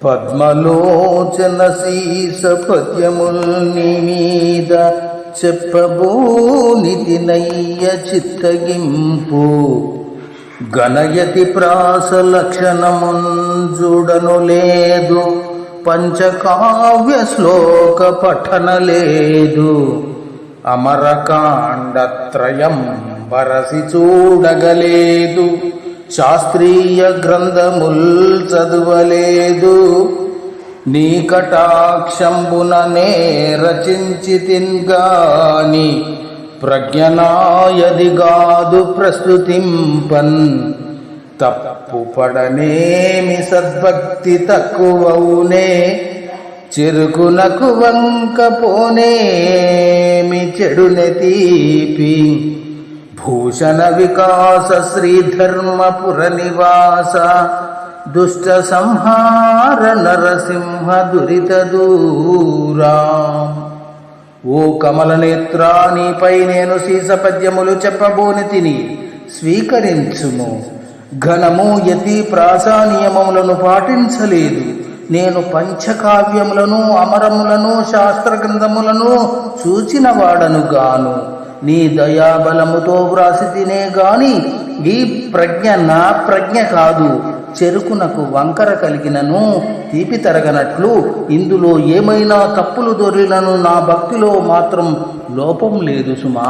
పద్మలోచన సీస పద్యముల్ నీ మీద చెప్పబోనిది నయ్య చిత్తగింపు. గణయతి ప్రాస లక్షణముంజుడను లేదు, పంచకావ్య శ్లోక పఠన లేదు. అమరకాండత్రయం బరసి చూడగలేదు, శాస్త్రీయ గ్రంథముల్ చదువలేదు. నీ కటాక్షంబుననే రచించితిన్గాని ప్రజ్ఞనాయదిగాదు ప్రస్తుతింపన్. తప్పుపడనేమి సద్భక్తి తక్కువవునే, చెరుకునకు వంకపోనేమి చెడునె తీపి. భూషణ వికాస శ్రీధర్మపుర నివాస, దుష్ట సంహార నరసింహ దురిత దూరా. ఓ కమలనేత్రా, నీపై నేను సీస పద్యములు చెప్పబోని తిని స్వీకరించుము. ఘనము యతి ప్రాసా నియమములను పాటించలేదు. నేను పంచకావ్యములను అమరములను శాస్త్ర గ్రంథములను చూచిన వాడను గాను. నీ దయాబలముతో వ్రాసి తినే గాని ఈ ప్రజ్ఞ నా ప్రజ్ఞ కాదు. చెరుకునకు వంకర కలిగినను తీపి తరగనట్లు ఇందులో ఏమైనా తప్పులు దొరినను నా భక్తిలో మాత్రం లోపం లేదు సుమా.